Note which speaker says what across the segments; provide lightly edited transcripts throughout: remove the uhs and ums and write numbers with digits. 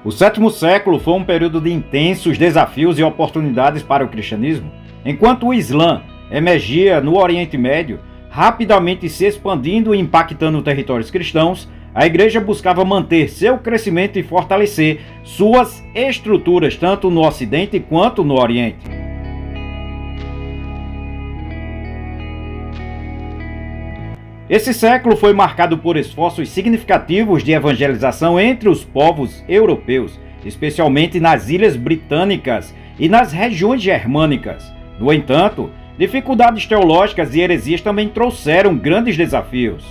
Speaker 1: O sétimo século foi um período de intensos desafios e oportunidades para o cristianismo. Enquanto o Islã emergia no Oriente Médio, rapidamente se expandindo e impactando territórios cristãos, a Igreja buscava manter seu crescimento e fortalecer suas estruturas tanto no Ocidente quanto no Oriente. Esse século foi marcado por esforços significativos de evangelização entre os povos europeus, especialmente nas Ilhas Britânicas e nas regiões germânicas. No entanto, dificuldades teológicas e heresias também trouxeram grandes desafios.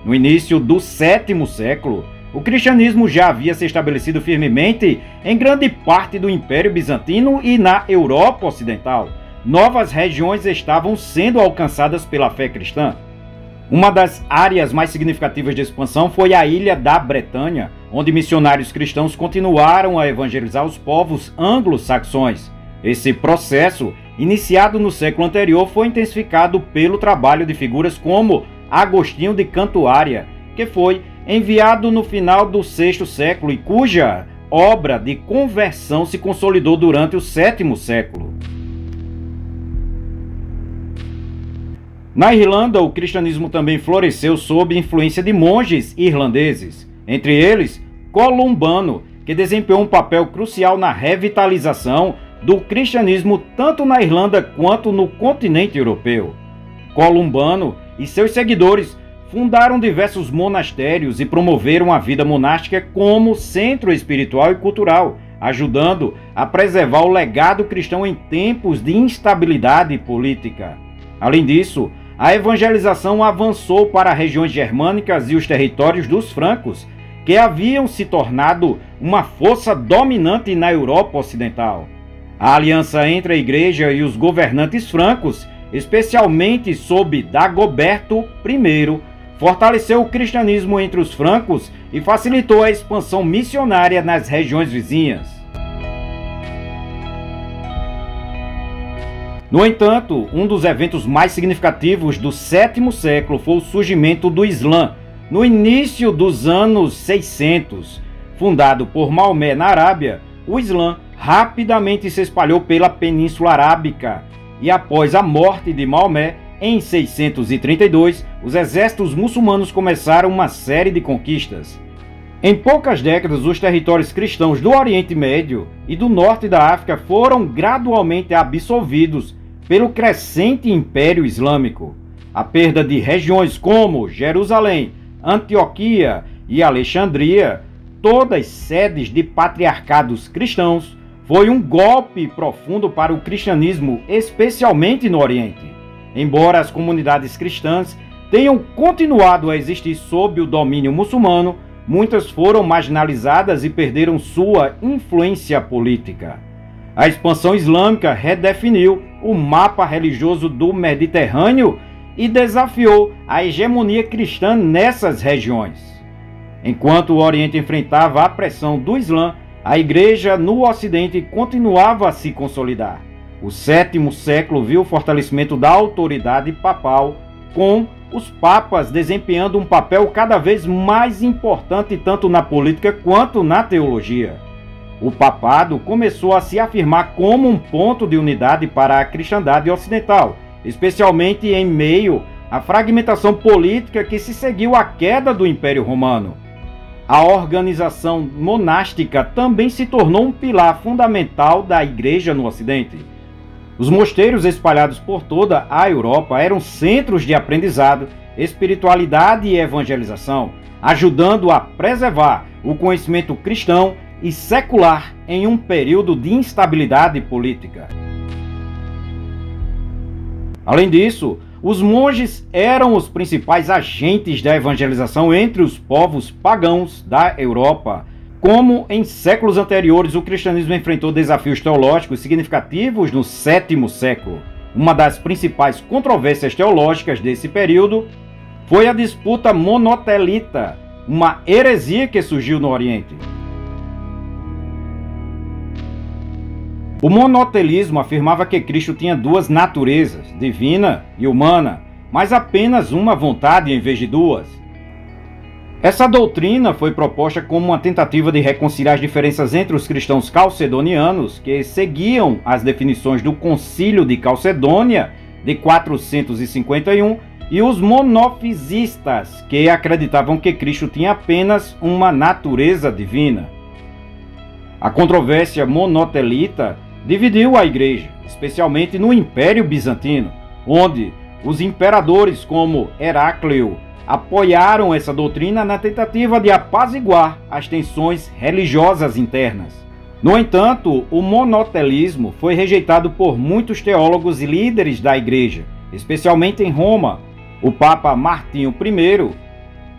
Speaker 1: No início do sétimo século, o cristianismo já havia se estabelecido firmemente em grande parte do Império Bizantino e na Europa Ocidental. Novas regiões estavam sendo alcançadas pela fé cristã. Uma das áreas mais significativas de expansão foi a Ilha da Bretanha, onde missionários cristãos continuaram a evangelizar os povos anglo-saxões. Esse processo, iniciado no século anterior, foi intensificado pelo trabalho de figuras como Agostinho de Cantuária, que foi enviado no final do sexto século e cuja obra de conversão se consolidou durante o sétimo século. Na Irlanda, o cristianismo também floresceu sob influência de monges irlandeses, entre eles Columbano, que desempenhou um papel crucial na revitalização do cristianismo tanto na Irlanda quanto no continente europeu. Columbano e seus seguidores fundaram diversos monastérios e promoveram a vida monástica como centro espiritual e cultural, ajudando a preservar o legado cristão em tempos de instabilidade política. Além disso, a evangelização avançou para regiões germânicas e os territórios dos francos, que haviam se tornado uma força dominante na Europa Ocidental. A aliança entre a Igreja e os governantes francos, especialmente sob Dagoberto I, fortaleceu o cristianismo entre os francos e facilitou a expansão missionária nas regiões vizinhas. No entanto, um dos eventos mais significativos do sétimo século foi o surgimento do Islã, no início dos anos 600. Fundado por Maomé na Arábia, o Islã rapidamente se espalhou pela Península Arábica e após a morte de Maomé, em 632, os exércitos muçulmanos começaram uma série de conquistas. Em poucas décadas, os territórios cristãos do Oriente Médio e do norte da África foram gradualmente absorvidos pelo crescente Império Islâmico. A perda de regiões como Jerusalém, Antioquia e Alexandria, todas sedes de patriarcados cristãos, foi um golpe profundo para o cristianismo, especialmente no Oriente. Embora as comunidades cristãs tenham continuado a existir sob o domínio muçulmano, muitas foram marginalizadas e perderam sua influência política. A expansão islâmica redefiniu o mapa religioso do Mediterrâneo e desafiou a hegemonia cristã nessas regiões. Enquanto o Oriente enfrentava a pressão do Islã, a Igreja no Ocidente continuava a se consolidar. O sétimo século viu o fortalecimento da autoridade papal, com os papas desempenhando um papel cada vez mais importante tanto na política quanto na teologia. O papado começou a se afirmar como um ponto de unidade para a cristandade ocidental, especialmente em meio à fragmentação política que se seguiu à queda do Império Romano. A organização monástica também se tornou um pilar fundamental da Igreja no Ocidente. Os mosteiros espalhados por toda a Europa eram centros de aprendizado, espiritualidade e evangelização, ajudando a preservar o conhecimento cristão e secular em um período de instabilidade política. Além disso, os monges eram os principais agentes da evangelização entre os povos pagãos da Europa. Como em séculos anteriores, o cristianismo enfrentou desafios teológicos significativos no sétimo século. Uma das principais controvérsias teológicas desse período foi a disputa monotelita, uma heresia que surgiu no Oriente. O monotelismo afirmava que Cristo tinha duas naturezas, divina e humana, mas apenas uma vontade em vez de duas. Essa doutrina foi proposta como uma tentativa de reconciliar as diferenças entre os cristãos calcedonianos, que seguiam as definições do Concílio de Calcedônia de 451, e os monofisistas, que acreditavam que Cristo tinha apenas uma natureza divina. A controvérsia monotelita dividiu a Igreja, especialmente no Império Bizantino, onde os imperadores como Heráclio apoiaram essa doutrina na tentativa de apaziguar as tensões religiosas internas. No entanto, o monotelismo foi rejeitado por muitos teólogos e líderes da Igreja, especialmente em Roma. O Papa Martinho I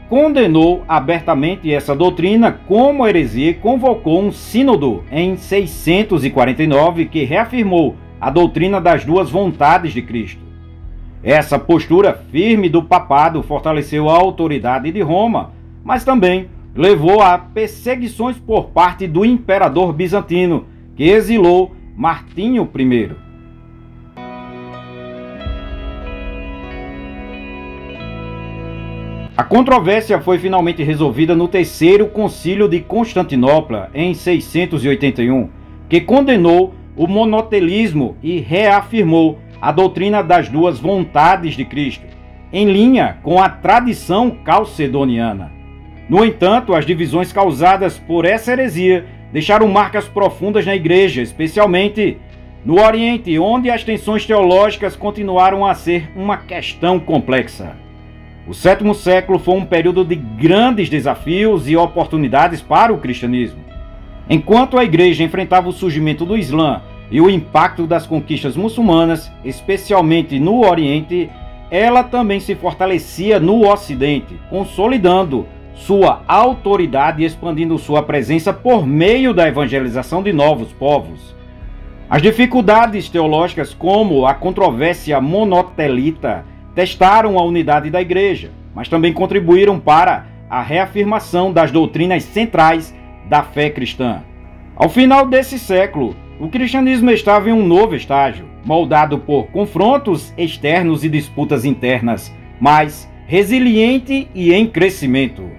Speaker 1: condenou abertamente essa doutrina como heresia e convocou um sínodo em 649 que reafirmou a doutrina das duas vontades de Cristo. Essa postura firme do papado fortaleceu a autoridade de Roma, mas também levou a perseguições por parte do imperador bizantino, que exilou Martinho I. A controvérsia foi finalmente resolvida no Terceiro Concílio de Constantinopla, em 681, que condenou o monotelismo e reafirmou a doutrina das duas vontades de Cristo, em linha com a tradição calcedoniana. No entanto, as divisões causadas por essa heresia deixaram marcas profundas na Igreja, especialmente no Oriente, onde as tensões teológicas continuaram a ser uma questão complexa. O sétimo século foi um período de grandes desafios e oportunidades para o cristianismo. Enquanto a Igreja enfrentava o surgimento do Islã e o impacto das conquistas muçulmanas, especialmente no Oriente, ela também se fortalecia no Ocidente, consolidando sua autoridade e expandindo sua presença por meio da evangelização de novos povos. As dificuldades teológicas, como a controvérsia monotelita, testaram a unidade da Igreja, mas também contribuíram para a reafirmação das doutrinas centrais da fé cristã. Ao final desse século, o cristianismo estava em um novo estágio, moldado por confrontos externos e disputas internas, mas resiliente e em crescimento.